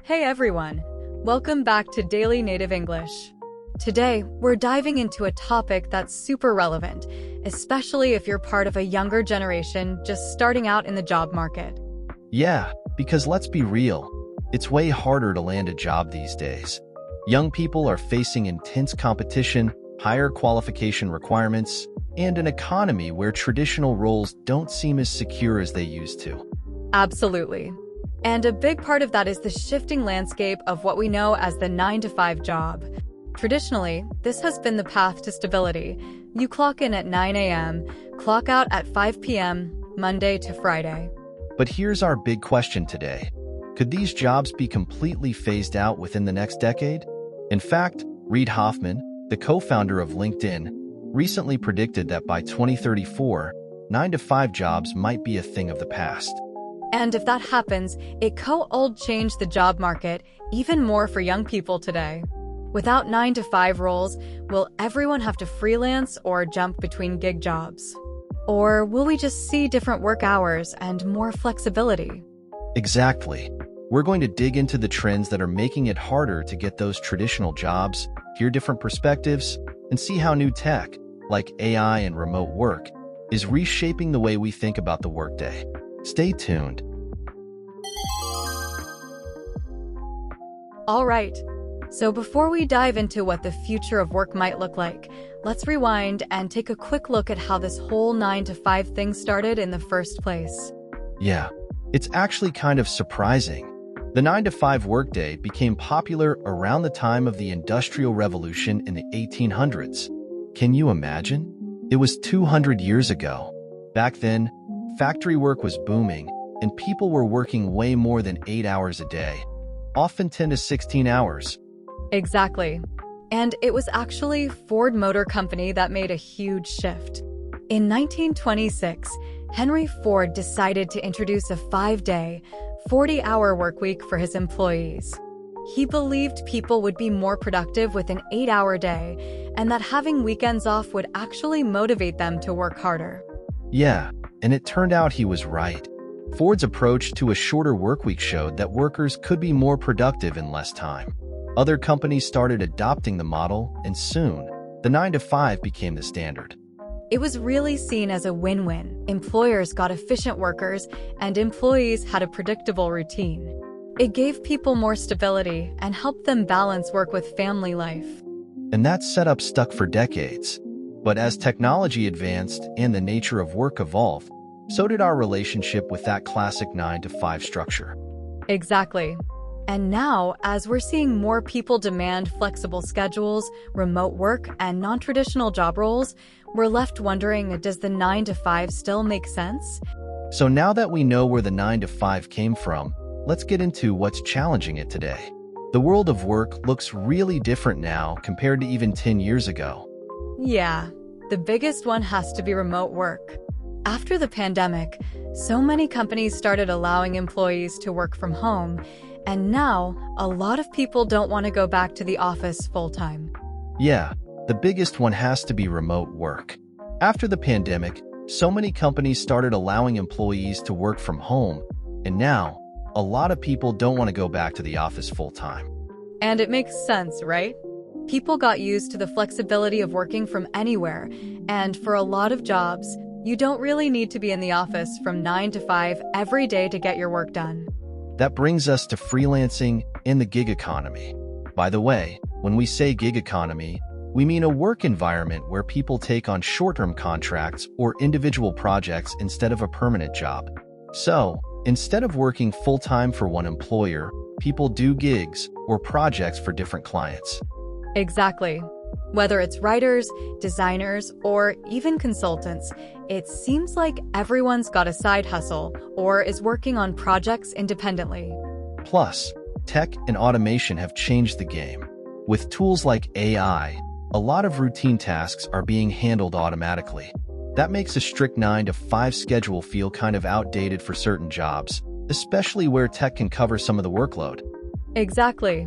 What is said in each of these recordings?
Hey everyone, welcome back to Daily Native English. Today, we're diving into a topic that's super relevant, especially if you're part of a younger generation just starting out in the job market. Yeah, because let's be real, it's way harder to land a job these days. Young people are facing intense competition, higher qualification requirements, and an economy where traditional roles don't seem as secure as they used to. Absolutely. And a big part of that is the shifting landscape of what we know as the 9-to-5 job. Traditionally, this has been the path to stability. You clock in at 9 a.m., clock out at 5 p.m., Monday to Friday. But here's our big question today. Could these jobs be completely phased out within the next decade? In fact, Reid Hoffman, the co-founder of LinkedIn, recently predicted that by 2034, 9-to-5 jobs might be a thing of the past. And if that happens, it could change the job market even more for young people today. Without 9-to-5 roles, will everyone have to freelance or jump between gig jobs? Or will we just see different work hours and more flexibility? Exactly. We're going to dig into the trends that are making it harder to get those traditional jobs, hear different perspectives, and see how new tech, like AI and remote work, is reshaping the way we think about the workday. Stay tuned. All right. So before we dive into what the future of work might look like, let's rewind and take a quick look at how this whole 9-to-5 thing started in the first place. Yeah, it's actually kind of surprising. The 9-to-5 workday became popular around the time of the Industrial Revolution in the 1800s. Can you imagine? It was 200 years ago. Back then, factory work was booming, and people were working way more than 8 hours a day, often 10 to 16 hours. Exactly. And it was actually Ford Motor Company that made a huge shift. In 1926, Henry Ford decided to introduce a 5-day, 40-hour workweek for his employees. He believed people would be more productive with an 8-hour day, and that having weekends off would actually motivate them to work harder. Yeah, and it turned out he was right. Ford's approach to a shorter workweek showed that workers could be more productive in less time. Other companies started adopting the model, and soon, the 9-to-5 became the standard. It was really seen as a win-win. Employers got efficient workers, and employees had a predictable routine. It gave people more stability and helped them balance work with family life. And that setup stuck for decades. But as technology advanced and the nature of work evolved, so did our relationship with that classic 9-to-5 structure. Exactly. And now, as we're seeing more people demand flexible schedules, remote work, and non-traditional job roles, we're left wondering, does the 9-to-5 still make sense? So now that we know where the 9-to-5 came from, let's get into what's challenging it today. The world of work looks really different now compared to even 10 years ago. Yeah, the biggest one has to be remote work. After the pandemic, so many companies started allowing employees to work from home, and now a lot of people don't want to go back to the office full-time. Yeah, the biggest one has to be remote work. After the pandemic, so many companies started allowing employees to work from home, and now a lot of people don't want to go back to the office full-time. And it makes sense, right? People got used to the flexibility of working from anywhere, and for a lot of jobs, you don't really need to be in the office from 9 to 5 every day to get your work done. That brings us to freelancing and the gig economy. By the way, when we say gig economy, we mean a work environment where people take on short-term contracts or individual projects instead of a permanent job. So, instead of working full-time for one employer, people do gigs or projects for different clients. Exactly. Whether it's writers, designers, or even consultants, it seems like everyone's got a side hustle or is working on projects independently. Plus, tech and automation have changed the game. With tools like AI, a lot of routine tasks are being handled automatically. That makes a strict 9-to-5 schedule feel kind of outdated for certain jobs, especially where tech can cover some of the workload. Exactly.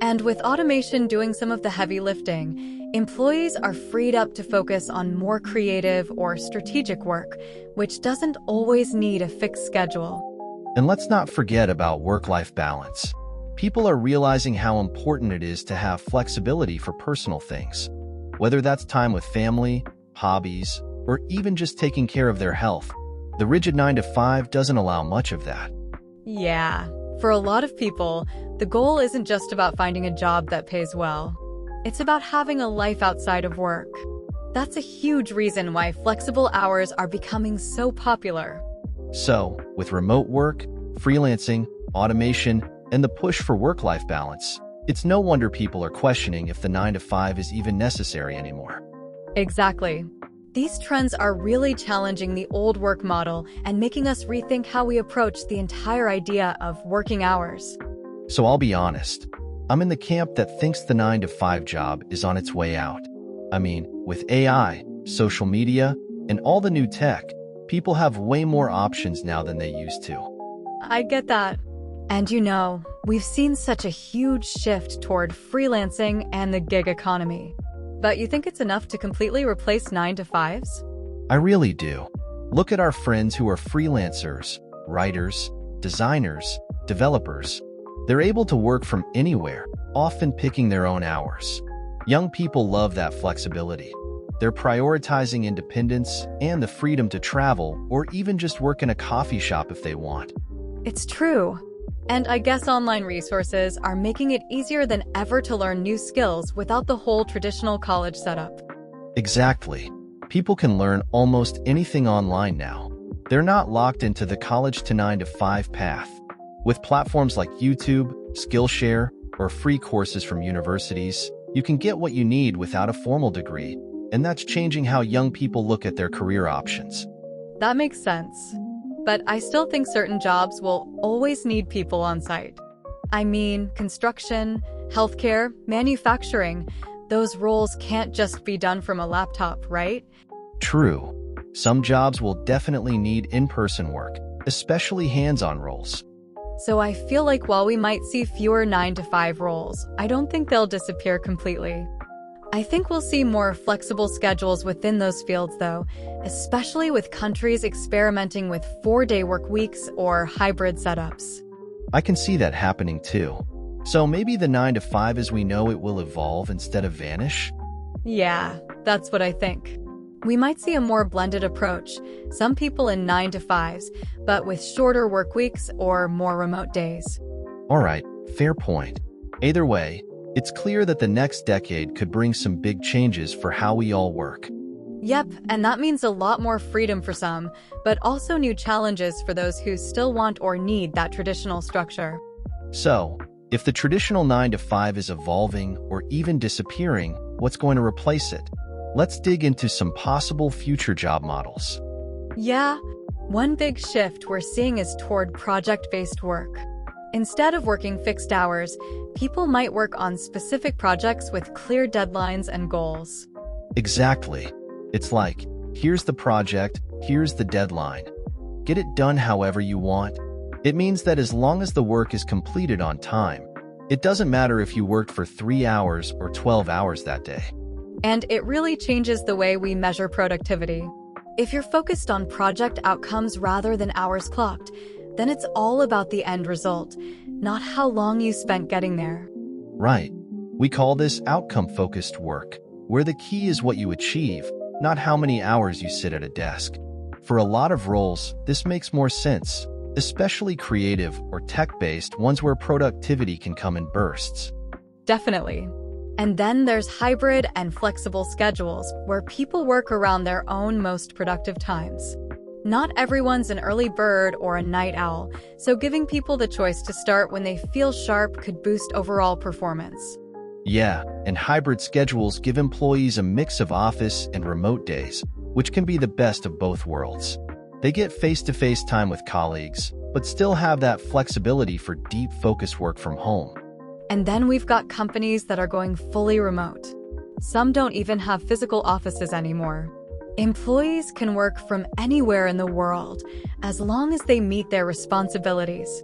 And with automation doing some of the heavy lifting, employees are freed up to focus on more creative or strategic work, which doesn't always need a fixed schedule. And let's not forget about work-life balance. People are realizing how important it is to have flexibility for personal things, whether that's time with family, hobbies, or even just taking care of their health. The rigid 9 to 5 doesn't allow much of that. Yeah, for a lot of people, the goal isn't just about finding a job that pays well. It's about having a life outside of work. That's a huge reason why flexible hours are becoming so popular. So, with remote work, freelancing, automation, and the push for work-life balance, it's no wonder people are questioning if the 9 to 5 is even necessary anymore. Exactly. These trends are really challenging the old work model and making us rethink how we approach the entire idea of working hours. So I'll be honest, I'm in the camp that thinks the 9 to 5 job is on its way out. I mean, with AI, social media, and all the new tech, people have way more options now than they used to. I get that. And we've seen such a huge shift toward freelancing and the gig economy. But you think it's enough to completely replace 9 to 5s? I really do. Look at our friends who are freelancers, writers, designers, developers. They're able to work from anywhere, often picking their own hours. Young people love that flexibility. They're prioritizing independence and the freedom to travel or even just work in a coffee shop if they want. It's true. And I guess online resources are making it easier than ever to learn new skills without the whole traditional college setup. Exactly. People can learn almost anything online now. They're not locked into the college to 9 to 5 path. With platforms like YouTube, Skillshare, or free courses from universities, you can get what you need without a formal degree, and that's changing how young people look at their career options. That makes sense. But I still think certain jobs will always need people on site. I mean, construction, healthcare, manufacturing, those roles can't just be done from a laptop, right? True. Some jobs will definitely need in-person work, especially hands-on roles. So I feel like while we might see fewer 9 to 5 roles, I don't think they'll disappear completely. I think we'll see more flexible schedules within those fields, though, especially with countries experimenting with 4-day work weeks or hybrid setups. I can see that happening too. So maybe the 9 to 5 as we know it will evolve instead of vanish? Yeah, that's what I think. We might see a more blended approach, some people in 9 to 5s, but with shorter work weeks or more remote days. All right, fair point. Either way, it's clear that the next decade could bring some big changes for how we all work. Yep, and that means a lot more freedom for some, but also new challenges for those who still want or need that traditional structure. So, if the traditional 9 to 5 is evolving or even disappearing, what's going to replace it? Let's dig into some possible future job models. Yeah, one big shift we're seeing is toward project-based work. Instead of working fixed hours, people might work on specific projects with clear deadlines and goals. Exactly. It's like, here's the project, here's the deadline. Get it done however you want. It means that as long as the work is completed on time, it doesn't matter if you worked for 3 hours or 12 hours that day. And it really changes the way we measure productivity. If you're focused on project outcomes rather than hours clocked, then it's all about the end result, not how long you spent getting there. Right. We call this outcome-focused work, where the key is what you achieve, not how many hours you sit at a desk. For a lot of roles, this makes more sense, especially creative or tech-based ones where productivity can come in bursts. Definitely. And then there's hybrid and flexible schedules where people work around their own most productive times. Not everyone's an early bird or a night owl, so giving people the choice to start when they feel sharp could boost overall performance. Yeah, and hybrid schedules give employees a mix of office and remote days, which can be the best of both worlds. They get face-to-face time with colleagues, but still have that flexibility for deep focus work from home. And then we've got companies that are going fully remote. Some don't even have physical offices anymore. Employees can work from anywhere in the world, as long as they meet their responsibilities.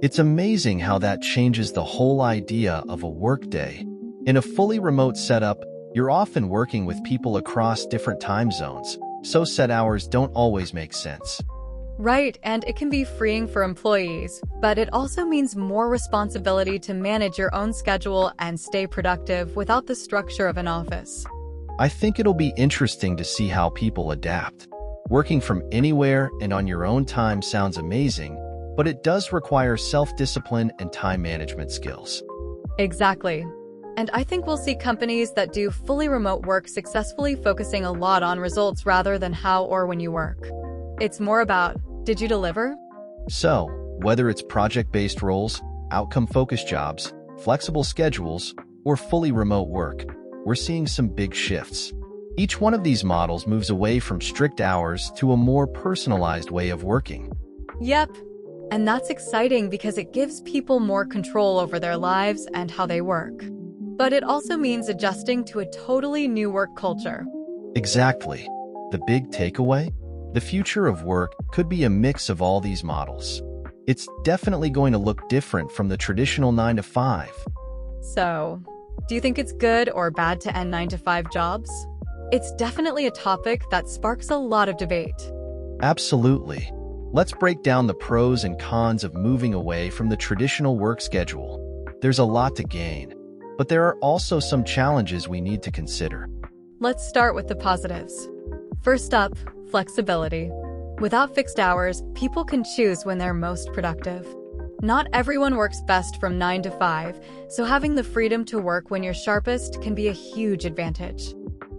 It's amazing how that changes the whole idea of a workday. In a fully remote setup, you're often working with people across different time zones, so set hours don't always make sense. Right, and it can be freeing for employees, but it also means more responsibility to manage your own schedule and stay productive without the structure of an office. I think it'll be interesting to see how people adapt. Working from anywhere and on your own time sounds amazing, but it does require self-discipline and time management skills. Exactly. And I think we'll see companies that do fully remote work successfully focusing a lot on results rather than how or when you work. It's more about, did you deliver? So, whether it's project-based roles, outcome-focused jobs, flexible schedules, or fully remote work, we're seeing some big shifts. Each one of these models moves away from strict hours to a more personalized way of working. Yep. And that's exciting because it gives people more control over their lives and how they work. But it also means adjusting to a totally new work culture. Exactly. The big takeaway? The future of work could be a mix of all these models. It's definitely going to look different from the traditional 9-to-5. So, do you think it's good or bad to end 9-to-5 jobs? It's definitely a topic that sparks a lot of debate. Absolutely. Let's break down the pros and cons of moving away from the traditional work schedule. There's a lot to gain, but there are also some challenges we need to consider. Let's start with the positives. First up, flexibility. Without fixed hours, people can choose when they're most productive. Not everyone works best from 9 to 5, so having the freedom to work when you're sharpest can be a huge advantage.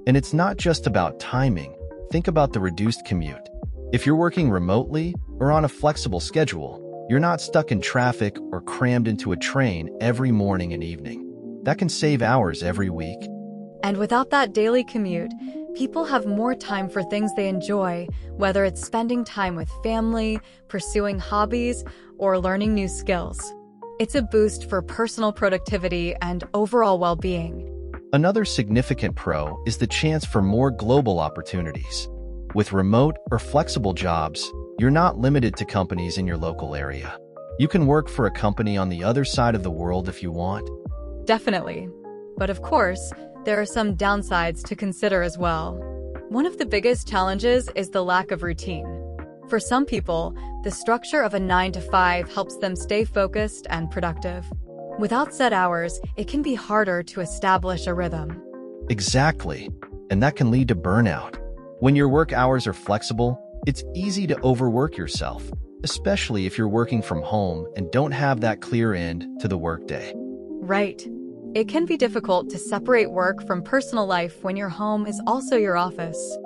And it's not just about timing. Think about the reduced commute. If you're working remotely or on a flexible schedule, you're not stuck in traffic or crammed into a train every morning and evening. That can save hours every week. And without that daily commute, people have more time for things they enjoy, whether it's spending time with family, pursuing hobbies, or learning new skills. It's a boost for personal productivity and overall well-being. Another significant pro is the chance for more global opportunities. With remote or flexible jobs, you're not limited to companies in your local area. You can work for a company on the other side of the world if you want. Definitely. But of course, there are some downsides to consider as well. One of the biggest challenges is the lack of routine. For some people, the structure of a 9-to-5 helps them stay focused and productive. Without set hours, it can be harder to establish a rhythm. Exactly. And that can lead to burnout. When your work hours are flexible, it's easy to overwork yourself, especially if you're working from home and don't have that clear end to the workday. Right. It can be difficult to separate work from personal life when your home is also your office.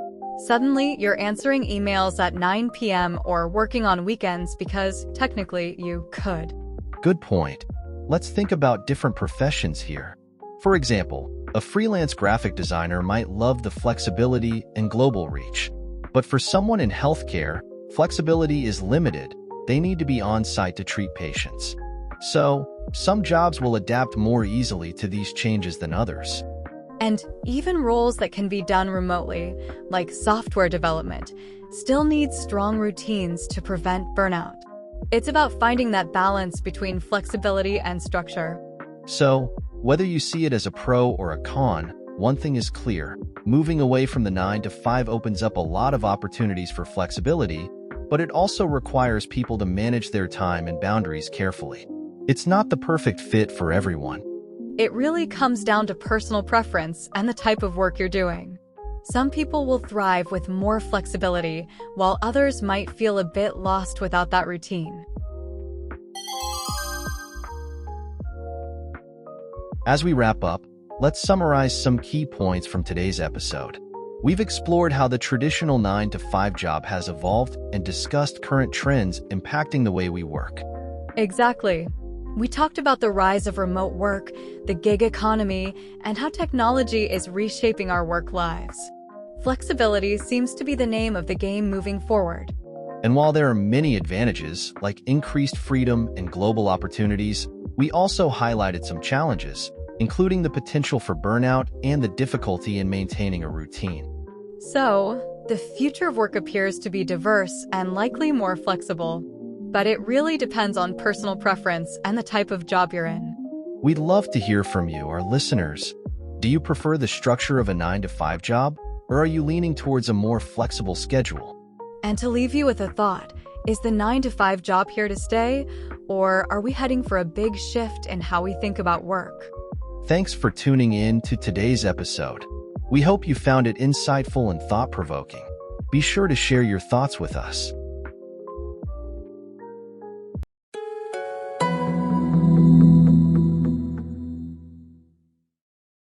Suddenly, you're answering emails at 9 p.m. or working on weekends because, technically, you could. Good point. Let's think about different professions here. For example, a freelance graphic designer might love the flexibility and global reach. But for someone in healthcare, flexibility is limited. They need to be on-site to treat patients. So, some jobs will adapt more easily to these changes than others. And even roles that can be done remotely, like software development, still need strong routines to prevent burnout. It's about finding that balance between flexibility and structure. So, whether you see it as a pro or a con, one thing is clear. Moving away from the 9-to-5 opens up a lot of opportunities for flexibility, but it also requires people to manage their time and boundaries carefully. It's not the perfect fit for everyone. It really comes down to personal preference and the type of work you're doing. Some people will thrive with more flexibility, while others might feel a bit lost without that routine. As we wrap up, let's summarize some key points from today's episode. We've explored how the traditional 9-to-5 job has evolved and discussed current trends impacting the way we work. Exactly. We talked about the rise of remote work, the gig economy, and how technology is reshaping our work lives. Flexibility seems to be the name of the game moving forward. And while there are many advantages, like increased freedom and global opportunities, we also highlighted some challenges, including the potential for burnout and the difficulty in maintaining a routine. So, the future of work appears to be diverse and likely more flexible. But it really depends on personal preference and the type of job you're in. We'd love to hear from you, our listeners. Do you prefer the structure of a 9-to-5 job, or are you leaning towards a more flexible schedule? And to leave you with a thought, Is the 9 to 5 job here to stay, or are we heading for a big shift in how we think about work? Thanks for tuning in to today's episode. We hope you found it insightful and thought-provoking. Be sure to share your thoughts with us.